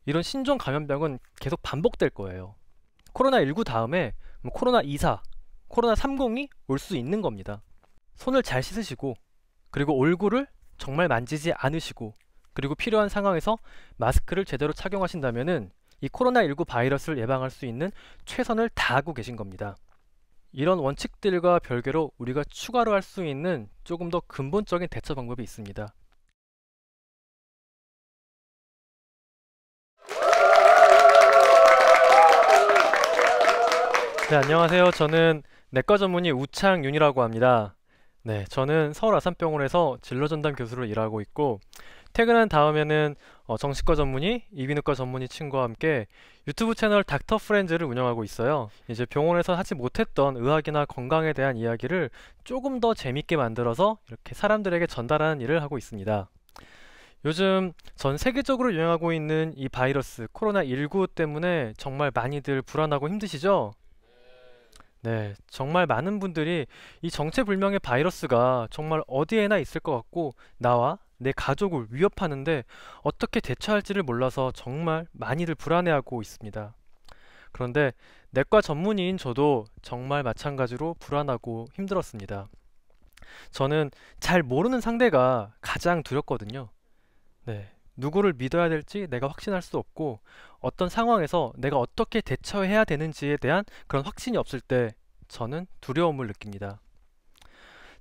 이런 신종 감염병은 계속 반복될 거예요. 코로나19 다음에 뭐 코로나24, 코로나30이 올 수 있는 겁니다. 손을 잘 씻으시고, 그리고 얼굴을 정말 만지지 않으시고, 그리고 필요한 상황에서 마스크를 제대로 착용하신다면은 이 코로나19 바이러스를 예방할 수 있는 최선을 다하고 계신 겁니다. 이런 원칙들과 별개로 우리가 추가로 할 수 있는 조금 더 근본적인 대처 방법이 있습니다. 네, 안녕하세요. 저는 내과 전문의 우창윤이라고 합니다. 네, 저는 서울 아산병원에서 진로전담 교수로 일하고 있고, 퇴근한 다음에는 정신과 전문의, 이비인후과 전문의 친구와 함께 유튜브 채널 닥터 프렌즈를 운영하고 있어요. 이제 병원에서 하지 못했던 의학이나 건강에 대한 이야기를 조금 더 재밌게 만들어서 이렇게 사람들에게 전달하는 일을 하고 있습니다. 요즘 전 세계적으로 유행하고 있는 이 바이러스 코로나19 때문에 정말 많이들 불안하고 힘드시죠? 네, 정말 많은 분들이 이 정체불명의 바이러스가 정말 어디에나 있을 것 같고 나와 내 가족을 위협하는데 어떻게 대처할지를 몰라서 정말 많이들 불안해하고 있습니다. 그런데 내과 전문의인 저도 정말 마찬가지로 불안하고 힘들었습니다. 저는 잘 모르는 상대가 가장 두렵거든요. 네, 누구를 믿어야 될지 내가 확신할 수 없고 어떤 상황에서 내가 어떻게 대처해야 되는지에 대한 그런 확신이 없을 때 저는 두려움을 느낍니다.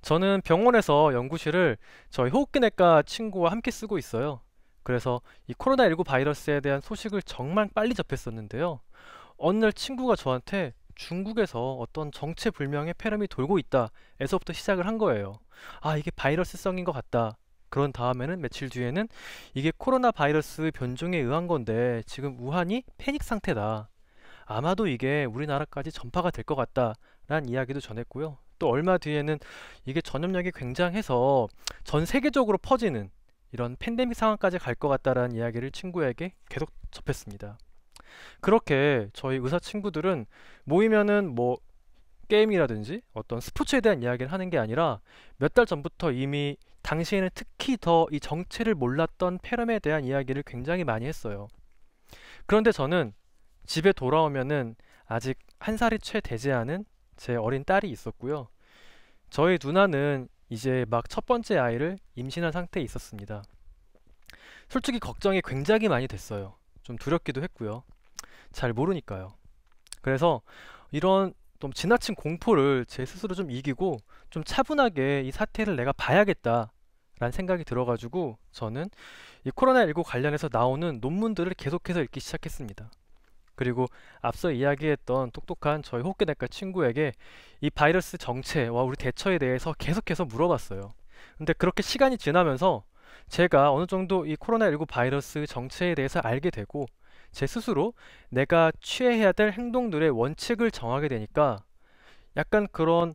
저는 병원에서 연구실을 저희 호흡기내과 친구와 함께 쓰고 있어요. 그래서 이 코로나19 바이러스에 대한 소식을 정말 빨리 접했었는데요. 어느 날 친구가 저한테 중국에서 어떤 정체불명의 폐렴이 돌고 있다에서부터 시작을 한 거예요. 아, 이게 바이러스성인 것 같다. 그런 다음에는 며칠 뒤에는 이게 코로나 바이러스 변종에 의한 건데 지금 우한이 패닉 상태다. 아마도 이게 우리나라까지 전파가 될 것 같다라는 이야기도 전했고요. 또 얼마 뒤에는 이게 전염력이 굉장해서 전 세계적으로 퍼지는 이런 팬데믹 상황까지 갈 것 같다라는 이야기를 친구에게 계속 접했습니다. 그렇게 저희 의사 친구들은 모이면은 뭐 게임이라든지 어떤 스포츠에 대한 이야기를 하는 게 아니라 몇 달 전부터 이미 당시에는 특히 더 이 정체를 몰랐던 폐렴에 대한 이야기를 굉장히 많이 했어요. 그런데 저는 집에 돌아오면은 아직 한 살이 채 되지 않은 제 어린 딸이 있었고요. 저희 누나는 이제 막 첫 번째 아이를 임신한 상태에 있었습니다. 솔직히 걱정이 굉장히 많이 됐어요. 좀 두렵기도 했고요. 잘 모르니까요. 그래서 이런 좀 지나친 공포를 제 스스로 좀 이기고 좀 차분하게 이 사태를 내가 봐야겠다라는 생각이 들어가지고 저는 이 코로나19 관련해서 나오는 논문들을 계속해서 읽기 시작했습니다. 그리고 앞서 이야기했던 똑똑한 저희 호흡기내과 친구에게 이 바이러스 정체와 우리 대처에 대해서 계속해서 물어봤어요. 근데 그렇게 시간이 지나면서 제가 어느 정도 이 코로나19 바이러스 정체에 대해서 알게 되고 제 스스로 내가 취해야 될 행동들의 원칙을 정하게 되니까 약간 그런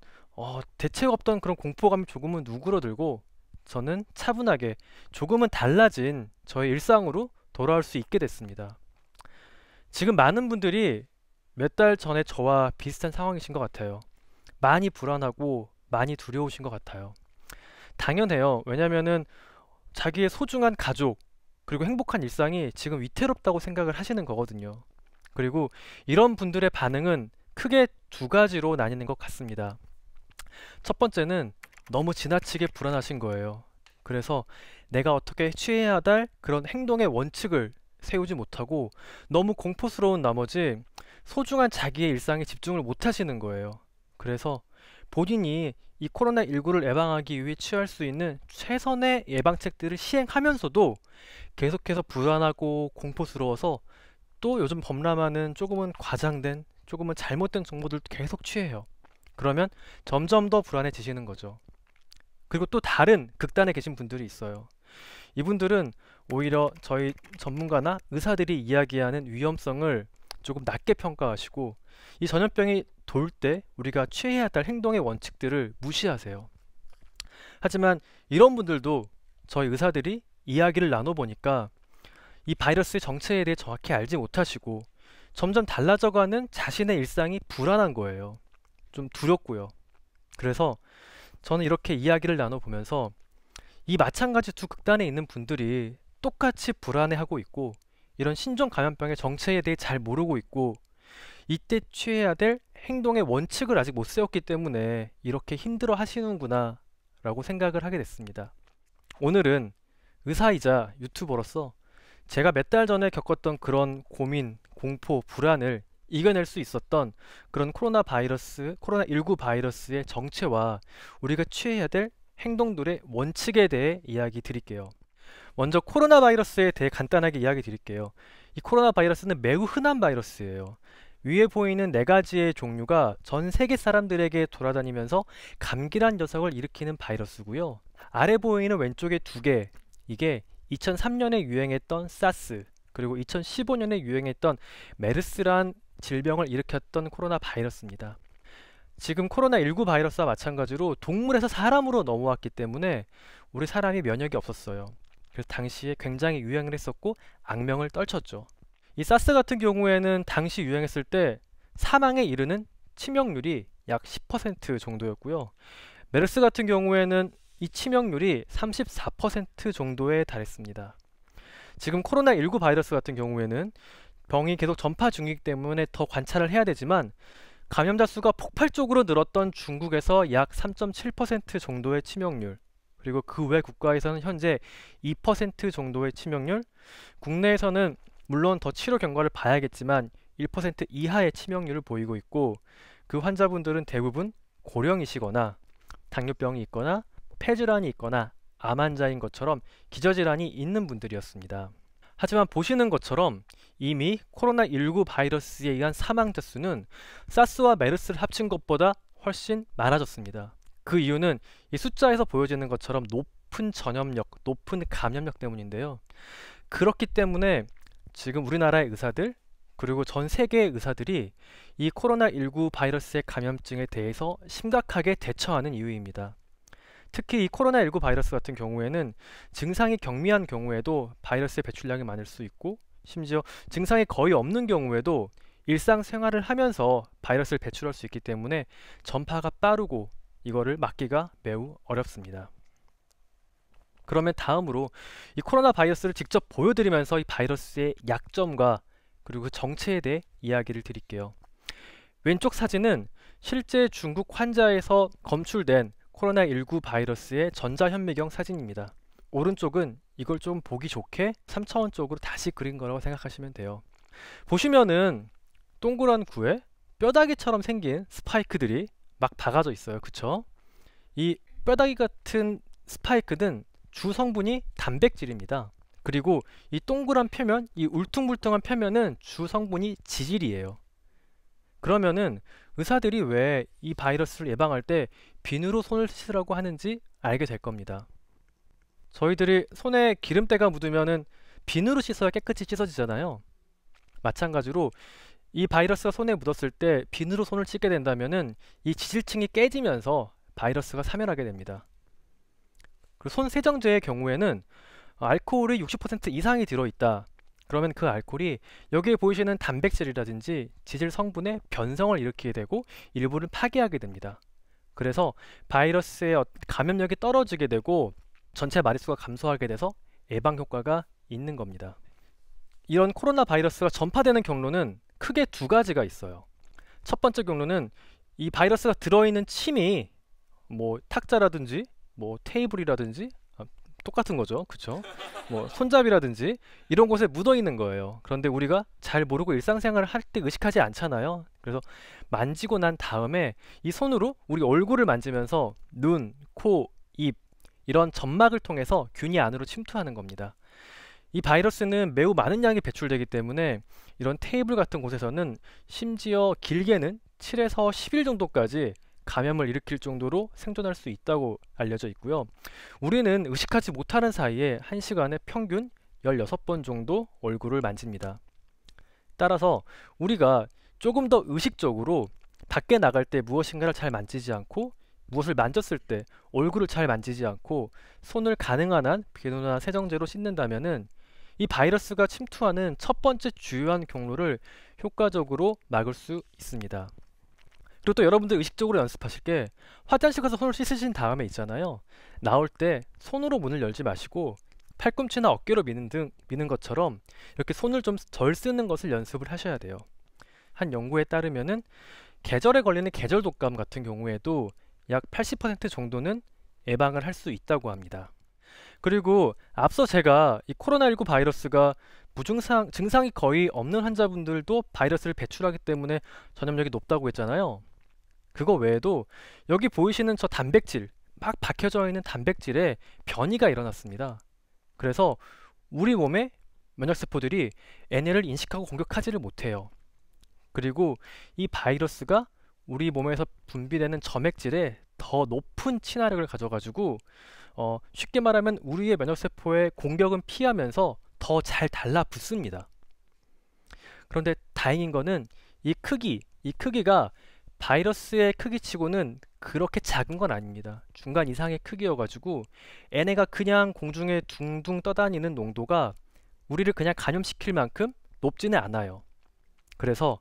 대책 없던 그런 공포감이 조금은 누그러들고 저는 차분하게 조금은 달라진 저의 일상으로 돌아올 수 있게 됐습니다. 지금 많은 분들이 몇 달 전에 저와 비슷한 상황이신 것 같아요. 많이 불안하고 많이 두려우신 것 같아요. 당연해요. 왜냐면은 자기의 소중한 가족, 그리고 행복한 일상이 지금 위태롭다고 생각을 하시는 거거든요. 그리고 이런 분들의 반응은 크게 두 가지로 나뉘는 것 같습니다. 첫 번째는 너무 지나치게 불안하신 거예요. 그래서 내가 어떻게 취해야 할 그런 행동의 원칙을 세우지 못하고 너무 공포스러운 나머지 소중한 자기의 일상에 집중을 못 하시는 거예요. 그래서 본인이 이 코로나19를 예방하기 위해 취할 수 있는 최선의 예방책들을 시행하면서도 계속해서 불안하고 공포스러워서 또 요즘 범람하는 조금은 과장된, 조금은 잘못된 정보들도 계속 취해요. 그러면 점점 더 불안해지시는 거죠. 그리고 또 다른 극단에 계신 분들이 있어요. 이분들은 오히려 저희 전문가나 의사들이 이야기하는 위험성을 조금 낮게 평가하시고 이 전염병이 돌 때 우리가 취해야 할 행동의 원칙들을 무시하세요. 하지만 이런 분들도 저희 의사들이 이야기를 나눠보니까 이 바이러스의 정체에 대해 정확히 알지 못하시고 점점 달라져가는 자신의 일상이 불안한 거예요. 좀 두렵고요. 그래서 저는 이렇게 이야기를 나눠보면서 이 마찬가지 두 극단에 있는 분들이 똑같이 불안해하고 있고 이런 신종 감염병의 정체에 대해 잘 모르고 있고 이때 취해야 될 행동의 원칙을 아직 못 세웠기 때문에 이렇게 힘들어 하시는구나 라고 생각을 하게 됐습니다. 오늘은 의사이자 유튜버로서 제가 몇 달 전에 겪었던 그런 고민, 공포, 불안을 이겨낼 수 있었던 그런 코로나19 바이러스의 정체와 우리가 취해야 될 행동들의 원칙에 대해 이야기 드릴게요. 먼저 코로나 바이러스에 대해 간단하게 이야기 드릴게요. 이 코로나 바이러스는 매우 흔한 바이러스예요. 위에 보이는 네 가지의 종류가 전 세계 사람들에게 돌아다니면서 감기란 녀석을 일으키는 바이러스고요. 아래 보이는 왼쪽에 두 개, 이게 2003년에 유행했던 사스, 그리고 2015년에 유행했던 메르스란 질병을 일으켰던 코로나 바이러스입니다. 지금 코로나19 바이러스와 마찬가지로 동물에서 사람으로 넘어왔기 때문에 우리 사람이 면역이 없었어요. 그래서 당시에 굉장히 유행을 했었고 악명을 떨쳤죠. 이 사스 같은 경우에는 당시 유행했을 때 사망에 이르는 치명률이 약 10% 정도였고요. 메르스 같은 경우에는 이 치명률이 34% 정도에 달했습니다. 지금 코로나19 바이러스 같은 경우에는 병이 계속 전파 중이기 때문에 더 관찰을 해야 되지만 감염자 수가 폭발적으로 늘었던 중국에서 약 3.7% 정도의 치명률, 그리고 그 외 국가에서는 현재 2% 정도의 치명률, 국내에서는 물론 더 치료 경과를 봐야겠지만 1% 이하의 치명률을 보이고 있고, 그 환자분들은 대부분 고령이시거나 당뇨병이 있거나 폐질환이 있거나 암 환자인 것처럼 기저질환이 있는 분들이었습니다. 하지만 보시는 것처럼 이미 코로나19 바이러스에 의한 사망자 수는 사스와 메르스를 합친 것보다 훨씬 많아졌습니다. 그 이유는 이 숫자에서 보여지는 것처럼 높은 전염력, 높은 감염력 때문인데요. 그렇기 때문에 지금 우리나라의 의사들, 그리고 전 세계의 의사들이 이 코로나19 바이러스의 감염증에 대해서 심각하게 대처하는 이유입니다. 특히 이 코로나19 바이러스 같은 경우에는 증상이 경미한 경우에도 바이러스의 배출량이 많을 수 있고, 심지어 증상이 거의 없는 경우에도 일상생활을 하면서 바이러스를 배출할 수 있기 때문에 전파가 빠르고 이거를 막기가 매우 어렵습니다. 그러면 다음으로 이 코로나 바이러스를 직접 보여드리면서 이 바이러스의 약점과 그리고 그 정체에 대해 이야기를 드릴게요. 왼쪽 사진은 실제 중국 환자에서 검출된 코로나19 바이러스의 전자현미경 사진입니다. 오른쪽은 이걸 좀 보기 좋게 3차원적으로 다시 그린 거라고 생각하시면 돼요. 보시면은 동그란 구에 뼈다귀처럼 생긴 스파이크들이 막 박아져 있어요. 그쵸? 이 뼈다귀 같은 스파이크는 주 성분이 단백질입니다. 그리고 이 동그란 표면, 이 울퉁불퉁한 표면은 주 성분이 지질이에요. 그러면은 의사들이 왜 이 바이러스를 예방할 때 비누로 손을 씻으라고 하는지 알게 될 겁니다. 저희들이 손에 기름때가 묻으면은 비누로 씻어야 깨끗이 씻어지잖아요. 마찬가지로 이 바이러스가 손에 묻었을 때 비누로 손을 씻게 된다면은 이 지질층이 깨지면서 바이러스가 사멸하게 됩니다. 그리고 손 세정제의 경우에는 알코올이 60% 이상이 들어있다. 그러면 그 알코올이 여기에 보이시는 단백질이라든지 지질 성분의 변성을 일으키게 되고 일부를 파괴하게 됩니다. 그래서 바이러스의 감염력이 떨어지게 되고 전체 마리수가 감소하게 돼서 예방 효과가 있는 겁니다. 이런 코로나 바이러스가 전파되는 경로는 크게 두 가지가 있어요. 첫 번째 경로는 이 바이러스가 들어있는 침이 뭐 탁자라든지 뭐 테이블이라든지 똑같은 거죠. 그쵸? 뭐 손잡이라든지 이런 곳에 묻어 있는 거예요. 그런데 우리가 잘 모르고 일상생활을 할 때 의식하지 않잖아요. 그래서 만지고 난 다음에 이 손으로 우리 얼굴을 만지면서 눈, 코, 입 이런 점막을 통해서 균이 안으로 침투하는 겁니다. 이 바이러스는 매우 많은 양이 배출되기 때문에 이런 테이블 같은 곳에서는 심지어 길게는 7에서 10일 정도까지 감염을 일으킬 정도로 생존할 수 있다고 알려져 있고요. 우리는 의식하지 못하는 사이에 1시간에 평균 16번 정도 얼굴을 만집니다. 따라서 우리가 조금 더 의식적으로 밖에 나갈 때 무엇인가를 잘 만지지 않고, 무엇을 만졌을 때 얼굴을 잘 만지지 않고 손을 가능한 한 비누나 세정제로 씻는다면은 이 바이러스가 침투하는 첫 번째 주요한 경로를 효과적으로 막을 수 있습니다. 그리고 또 여러분들 의식적으로 연습하실 게, 화장실 가서 손을 씻으신 다음에 있잖아요. 나올 때 손으로 문을 열지 마시고 팔꿈치나 어깨로 미는 것처럼 이렇게 손을 좀 덜 쓰는 것을 연습을 하셔야 돼요. 한 연구에 따르면은 계절에 걸리는 계절 독감 같은 경우에도 약 80% 정도는 예방을 할 수 있다고 합니다. 그리고 앞서 제가 이 코로나19 바이러스가 증상이 거의 없는 환자분들도 바이러스를 배출하기 때문에 전염력이 높다고 했잖아요. 그거 외에도 여기 보이시는 저 단백질, 막 박혀져 있는 단백질에 변이가 일어났습니다. 그래서 우리 몸의 면역세포들이 얘네를 인식하고 공격하지를 못해요. 그리고 이 바이러스가 우리 몸에서 분비되는 점액질에 더 높은 친화력을 가져가지고 쉽게 말하면 우리의 면역세포의 공격은 피하면서 더 잘 달라붙습니다. 그런데 다행인 거는 이 크기가 바이러스의 크기치고는 그렇게 작은 건 아닙니다. 중간 이상의 크기여가지고 얘네가 그냥 공중에 둥둥 떠다니는 농도가 우리를 그냥 감염시킬 만큼 높지는 않아요. 그래서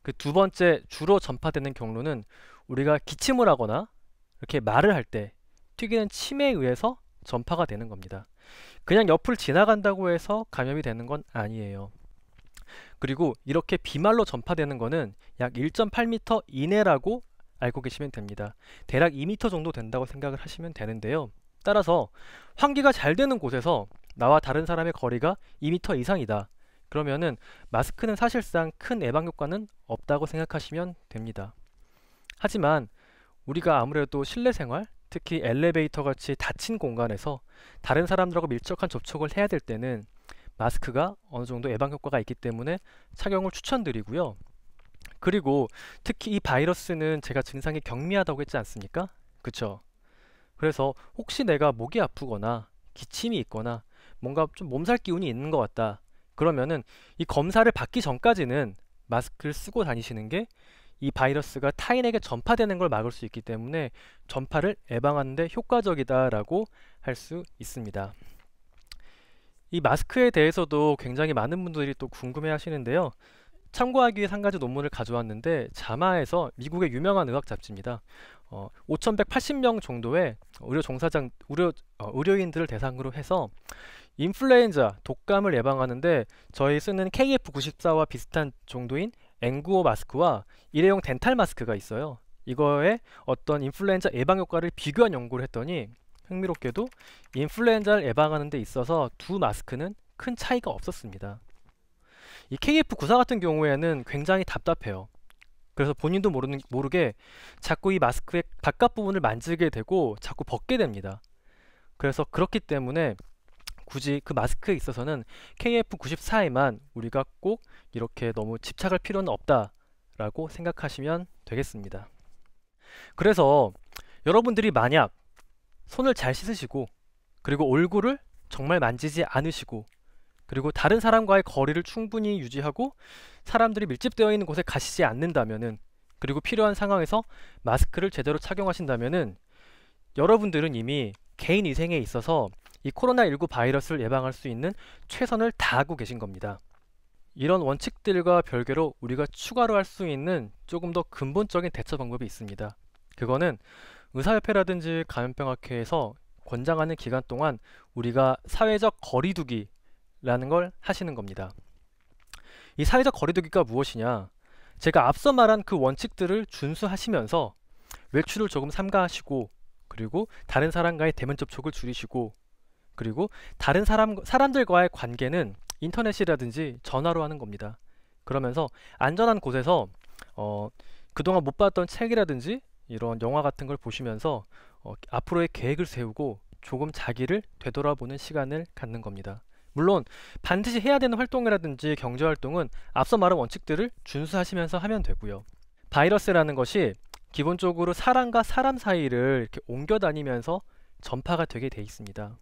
그 두 번째 주로 전파되는 경로는 우리가 기침을 하거나 이렇게 말을 할 때 튀기는 침에 의해서 전파가 되는 겁니다. 그냥 옆을 지나간다고 해서 감염이 되는 건 아니에요. 그리고 이렇게 비말로 전파되는 거는 약 1.8m 이내라고 알고 계시면 됩니다. 대략 2m 정도 된다고 생각을 하시면 되는데요. 따라서 환기가 잘 되는 곳에서 나와 다른 사람의 거리가 2m 이상이다. 그러면은 마스크는 사실상 큰 예방 효과는 없다고 생각하시면 됩니다. 하지만 우리가 아무래도 실내 생활, 특히 엘리베이터 같이 닫힌 공간에서 다른 사람들하고 밀접한 접촉을 해야 될 때는 마스크가 어느 정도 예방 효과가 있기 때문에 착용을 추천드리고요. 그리고 특히 이 바이러스는 제가 증상이 경미하다고 했지 않습니까? 그쵸? 그래서 혹시 내가 목이 아프거나 기침이 있거나 뭔가 좀 몸살 기운이 있는 것 같다. 그러면은 이 검사를 받기 전까지는 마스크를 쓰고 다니시는 게 이 바이러스가 타인에게 전파되는 걸 막을 수 있기 때문에 전파를 예방하는 데 효과적이다라고 할 수 있습니다. 이 마스크에 대해서도 굉장히 많은 분들이 또 궁금해 하시는데요. 참고하기 위해 한 가지 논문을 가져왔는데 자마에서 미국의 유명한 의학 잡지입니다. 5,180명 정도의 의료인들을 대상으로 해서 인플루엔자, 독감을 예방하는데 저희 쓰는 KF94와 비슷한 정도인 N95 마스크와 일회용 덴탈 마스크가 있어요. 이거에 어떤 인플루엔자 예방 효과를 비교한 연구를 했더니 흥미롭게도 인플루엔자를 예방하는 데 있어서 두 마스크는 큰 차이가 없었습니다. 이 KF94 같은 경우에는 굉장히 답답해요. 그래서 본인도 모르게 자꾸 이 마스크의 바깥 부분을 만지게 되고 자꾸 벗게 됩니다. 그래서 그렇기 때문에 굳이 그 마스크에 있어서는 KF94에만 우리가 꼭 이렇게 너무 집착할 필요는 없다라고 생각하시면 되겠습니다. 그래서 여러분들이 만약 손을 잘 씻으시고 그리고 얼굴을 정말 만지지 않으시고 그리고 다른 사람과의 거리를 충분히 유지하고 사람들이 밀집되어 있는 곳에 가시지 않는다면은 그리고 필요한 상황에서 마스크를 제대로 착용하신다면은 여러분들은 이미 개인 위생에 있어서 이 코로나19 바이러스를 예방할 수 있는 최선을 다하고 계신 겁니다. 이런 원칙들과 별개로 우리가 추가로 할 수 있는 조금 더 근본적인 대처 방법이 있습니다. 그거는 의사협회라든지 감염병학회에서 권장하는 기간 동안 우리가 사회적 거리두기라는 걸 하시는 겁니다. 이 사회적 거리두기가 무엇이냐? 제가 앞서 말한 그 원칙들을 준수하시면서 외출을 조금 삼가하시고 그리고 다른 사람과의 대면 접촉을 줄이시고 그리고 다른 사람들과의 관계는 인터넷이라든지 전화로 하는 겁니다. 그러면서 안전한 곳에서 그동안 못 봤던 책이라든지 이런 영화 같은 걸 보시면서 앞으로의 계획을 세우고 조금 자기를 되돌아보는 시간을 갖는 겁니다. 물론 반드시 해야 되는 활동이라든지 경제활동은 앞서 말한 원칙들을 준수하시면서 하면 되고요. 바이러스라는 것이 기본적으로 사람과 사람 사이를 이렇게 옮겨 다니면서 전파가 되게 돼 있습니다.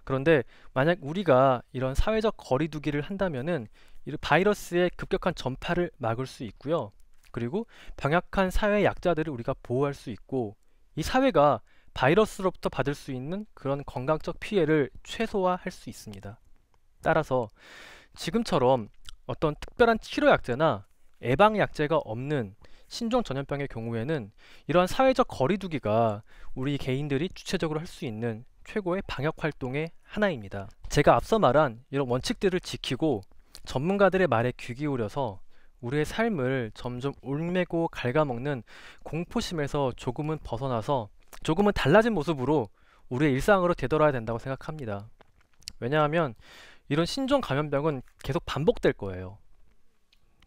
그런데 만약 우리가 이런 사회적 거리두기를 한다면은 이 바이러스의 급격한 전파를 막을 수 있고요. 그리고 병약한 사회 약자들을 우리가 보호할 수 있고 이 사회가 바이러스로부터 받을 수 있는 그런 건강적 피해를 최소화할 수 있습니다. 따라서 지금처럼 어떤 특별한 치료약제나 예방약제가 없는 신종 전염병의 경우에는 이러한 사회적 거리두기가 우리 개인들이 주체적으로 할 수 있는 최고의 방역 활동의 하나입니다. 제가 앞서 말한 이런 원칙들을 지키고 전문가들의 말에 귀 기울여서 우리의 삶을 점점 올매고 갉아먹는 공포심에서 조금은 벗어나서 조금은 달라진 모습으로 우리의 일상으로 되돌아야 된다고 생각합니다. 왜냐하면 이런 신종 감염병은 계속 반복될 거예요.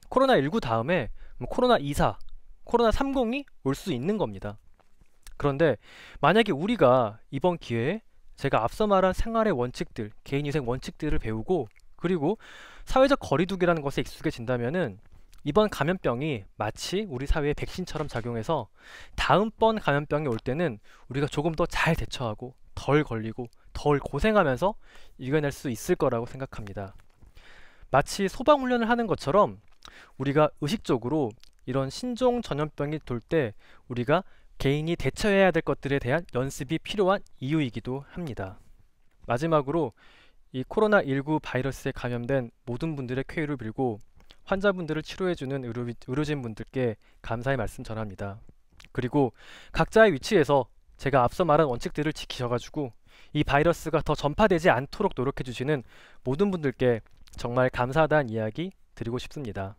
코로나19 다음에 코로나24, 코로나30이 올 수 있는 겁니다. 그런데 만약에 우리가 이번 기회에 제가 앞서 말한 생활의 원칙들, 개인위생 원칙들을 배우고 그리고 사회적 거리두기라는 것에 익숙해진다면은 이번 감염병이 마치 우리 사회의 백신처럼 작용해서 다음번 감염병이 올 때는 우리가 조금 더 잘 대처하고 덜 걸리고 덜 고생하면서 이겨낼 수 있을 거라고 생각합니다. 마치 소방훈련을 하는 것처럼 우리가 의식적으로 이런 신종 전염병이 돌 때 우리가 개인이 대처해야 될 것들에 대한 연습이 필요한 이유이기도 합니다. 마지막으로 이 코로나19 바이러스에 감염된 모든 분들의 쾌유를 빌고 환자분들을 치료해주는 의료진분들께 감사의 말씀 전합니다. 그리고 각자의 위치에서 제가 앞서 말한 원칙들을 지키셔가지고 이 바이러스가 더 전파되지 않도록 노력해주시는 모든 분들께 정말 감사하다는 이야기 드리고 싶습니다.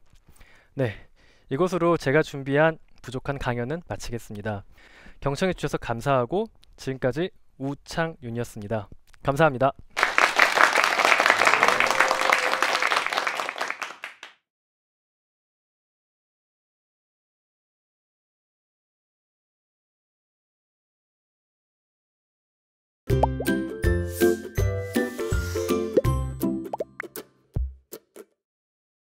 네, 이것으로 제가 준비한 부족한 강연은 마치겠습니다. 경청해 주셔서 감사하고 지금까지 우창윤이었습니다. 감사합니다.